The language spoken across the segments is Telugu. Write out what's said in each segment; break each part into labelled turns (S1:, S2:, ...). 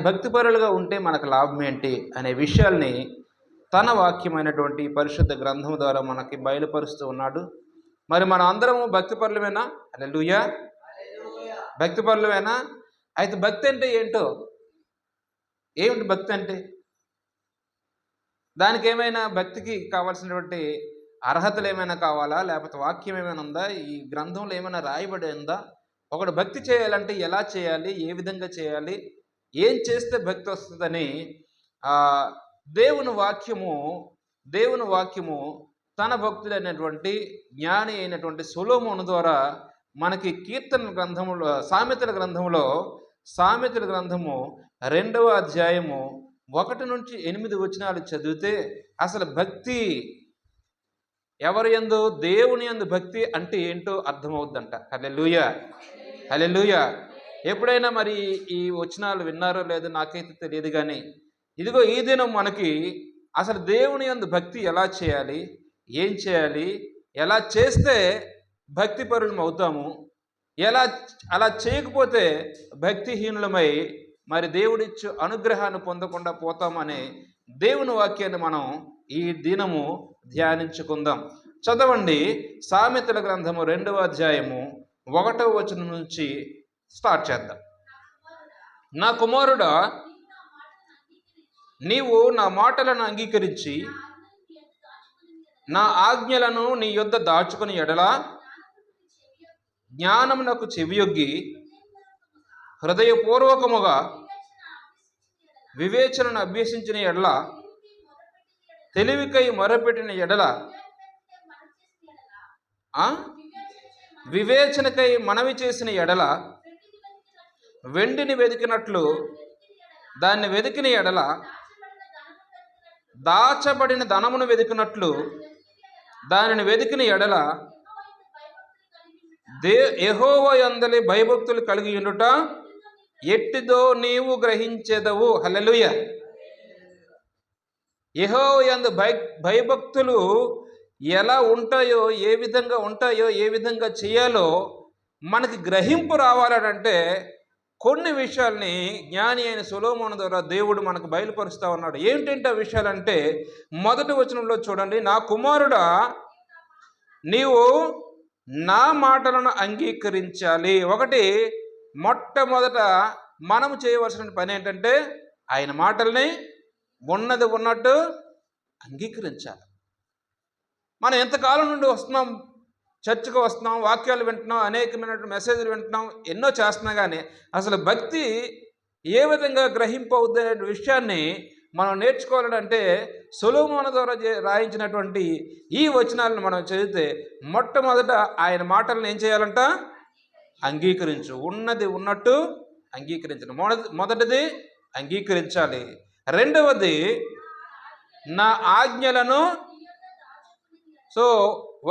S1: భక్తిపరులుగా ఉంటే మనకు లాభం ఏంటి అనే విషయాల్ని తన వాక్యమైనటువంటి పరిశుద్ధ గ్రంథం ద్వారా మనకి బయలుపరుస్తూ ఉన్నాడు. మరి మనం అందరము భక్తిపరులమేనా? హల్లెలూయా. భక్తిపరులమేనా? అయితే భక్తి అంటే ఏంటో, ఏమిటి భక్తి అంటే? దానికి ఏమైనా భక్తికి కావాల్సినటువంటి అర్హతలు ఏమైనా కావాలా? లేకపోతే వాక్యం ఏమైనా ఉందా? ఈ గ్రంథంలో ఏమైనా రాయబడి ఉందా? ఒకడు భక్తి చేయాలంటే ఎలా చేయాలి? ఏ విధంగా చేయాలి? ఏం చేస్తే భక్తి వస్తుందని దేవుని వాక్యము తన భక్తుడైనటువంటి జ్ఞాని అయినటువంటి సొలొమోను ద్వారా మనకి కీర్తన గ్రంథములో సామెతల గ్రంథము 2వ అధ్యాయము 1 నుంచి 8 వచనాలు చదివితే అసలు భక్తి ఎవరి యందు, దేవుని యందు భక్తి అంటే ఏంటో అర్థమవుద్దంట. హల్లెలూయా, హల్లెలూయా. ఎప్పుడైనా మరి ఈ వచనాలు విన్నారో లేదో నాకైతే తెలియదు, కానీ ఇదిగో ఈ దినం మనకి అసలు దేవుని యందు భక్తి ఎలా చేయాలి, ఏం చేయాలి, ఎలా చేస్తే భక్తి పరులం అవుతాము, అలా చేయకపోతే భక్తిహీనులమై మరి దేవుడిచ్చు అనుగ్రహాన్ని పొందకుండా పోతామనే దేవుని వాక్యాన్ని మనం ఈ దినము ధ్యానించుకుందాం. చదవండి, సామెతల గ్రంథము 2వ అధ్యాయము 1వ వచనం నుంచి స్టార్ట్ చేద్దాం. నా కుమారుడా, నీవు నా మాటలను అంగీకరించి నా ఆజ్ఞలను నీ యొద్ద దాచుకుని ఎడలా, జ్ఞానమునకు చెవియొగ్గి హృదయపూర్వకముగా వివేచనను అభ్యసించిన ఎడల, తెలివికై మొరపెట్టిన ఎడల, వివేచనకై మనవి చేసిన ఎడల, వెండిని వెతికినట్లు దాన్ని వెతికిన ఎడల, దాచబడిన ధనమును వెతికినట్లు దానిని వెతికిన ఎడల, యెహోవా యందలి భయభక్తులు కలిగి ఉండుట ఎట్టిదో నీవు గ్రహించెదవు. హల్లెలూయా. యెహోవా యందు భయభక్తులు ఎలా ఉంటాయో, ఏ విధంగా ఉంటాయో, ఏ విధంగా చేయాలో మనకి గ్రహింపు రావాలంటే కొన్ని విషయాల్ని జ్ఞాని అయిన సొలొమోను ద్వారా దేవుడు మనకు బయలుపరుస్తూ ఉన్నాడు. ఏంటంటే ఆ విషయాలంటే, మొదటి వచనంలో చూడండి, నా కుమారుడా, నీవు నా మాటలను అంగీకరించాలి. ఒకటి, మొట్టమొదట మనం చేయవలసిన పని ఏంటంటే ఆయన మాటల్ని ఉన్నది ఉన్నట్టు అంగీకరించాలి. మనం ఎంతకాలం నుండి వస్తున్నాం, చర్చకు వస్తున్నాం, వాక్యాలు వింటున్నాం, అనేకమైనటువంటి మెసేజ్లు వింటున్నాం, ఎన్నో చేస్తున్నాం, కానీ అసలు భక్తి ఏ విధంగా గ్రహింపు అవుద్ది అనే విషయాన్ని మనం నేర్చుకోవాలంటే సొలొమోను ద్వారా రాయించినటువంటి ఈ వచనాలను మనం చదివితే, మొట్టమొదట ఆయన మాటలను ఏం చేయాలంట? అంగీకరించు. ఉన్నది ఉన్నట్టు అంగీకరించడం. మొదటిది అంగీకరించాలి. రెండవది నా ఆజ్ఞలను. సో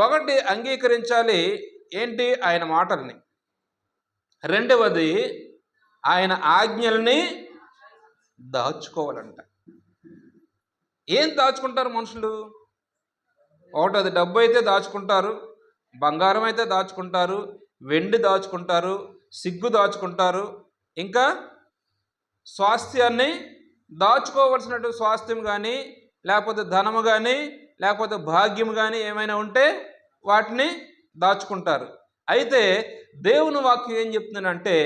S1: ఒకటి అంగీకరించాలి, ఏంటి? ఆయన మాటల్ని. రెండవది ఆయన ఆజ్ఞల్ని దాచుకోవాలంట. ఏం దాచుకుంటారు మనుషులు? ఒకటది డబ్బు అయితే దాచుకుంటారు, బంగారం అయితే దాచుకుంటారు, వెండి దాచుకుంటారు, సిగ్గు దాచుకుంటారు, ఇంకా స్వాస్థ్యాన్ని దాచుకోవలసినటువంటి స్వాస్థ్యం కానీ, లేకపోతే ధనము కానీ, లేకపోతే భాగ్యం కానీ ఏమైనా ఉంటే వాటిని దాచుకుంటారు. అయితే దేవుని వాక్యం ఏం చెప్తుందంటే,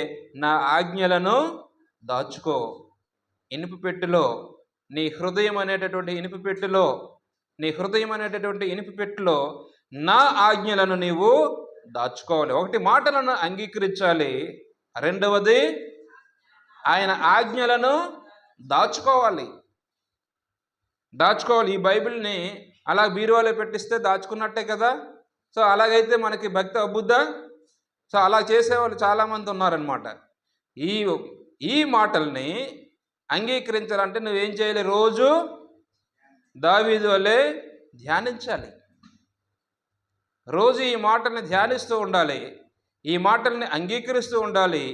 S1: నా ఆజ్ఞలను దాచుకో. ఇనుప పెట్టెలో, నీ హృదయం అనేటటువంటి ఇనుప పెట్టెలో నా ఆజ్ఞలను నీవు దాచుకోవాలి. ఒకటి, మాటలను అంగీకరించాలి. రెండవది ఆయన ఆజ్ఞలను దాచుకోవాలి. ఈ బైబిల్ని అలా బీరువాలో పెట్టిస్తే దాచుకున్నట్టే కదా. సో అలాగైతే మనకి భక్తి అబ్బుద్దా? సో అలా చేసేవాళ్ళు చాలామంది ఉన్నారనమాట. ఈ మాటల్ని అంగీకరించాలంటే నువ్వేం చేయాలి? రోజు దావీదు వలె ధ్యానించాలి. రోజు ఈ మాటల్ని ధ్యానిస్తూ ఉండాలి, ఈ మాటల్ని అంగీకరిస్తూ ఉండాలి,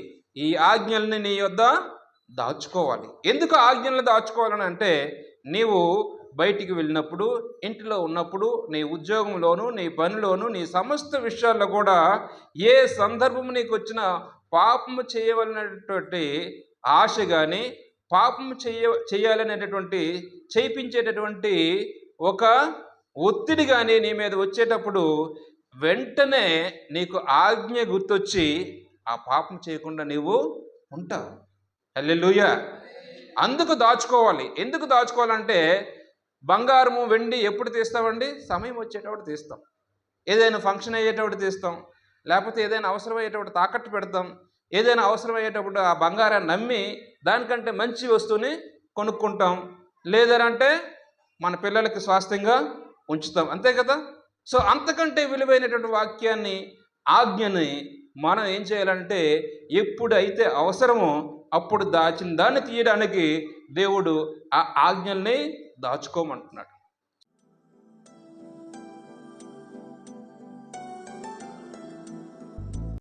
S1: ఈ ఆజ్ఞల్ని నీ యొద్ద దాచుకోవాలి. ఎందుకు ఆజ్ఞలను దాచుకోవాలని అంటే, నీవు బయటికి వెళ్ళినప్పుడు, ఇంటిలో ఉన్నప్పుడు, నీ ఉద్యోగంలోను, నీ పనిలోను, నీ సమస్త విషయాల్లో కూడా ఏ సందర్భం నీకు వచ్చినా పాపము చేయవలనటువంటి ఆశ కానీ, పాపం చేయాలనేటటువంటి చేయించేటటువంటి ఒక ఒత్తిడి కానీ నీ మీద వచ్చేటప్పుడు వెంటనే నీకు ఆజ్ఞ గుర్తొచ్చి ఆ పాపం చేయకుండా నీవు ఉంటావు. హల్లెలూయా. అందుకు దాచుకోవాలి. ఎందుకు దాచుకోవాలంటే బంగారము వెండి ఎప్పుడు తీస్తామండి? సమయం వచ్చేటప్పుడు తీస్తాం. ఏదైనా ఫంక్షన్ అయ్యేటప్పుడు తీస్తాం, లేకపోతే ఏదైనా అవసరం అయ్యేటప్పుడు తాకట్టు పెడతాం. ఏదైనా అవసరం అయ్యేటప్పుడు ఆ బంగారాన్ని నమ్మి దానికంటే మంచి వస్తువుని కొనుక్కుంటాం. లేదనంటే మన పిల్లలకి స్వాస్థ్యంగా ఉంచుతాం. అంతే కదా. సో అంతకంటే విలువైనటువంటి వాక్యాన్ని, ఆజ్ఞని మనం ఏం చేయాలంటే ఎప్పుడైతే అవసరమో అప్పుడు దాచిన దాన్ని తీయడానికి దేవుడు ఆ ఆజ్ఞల్ని దాచుకోమంటున్నాడు.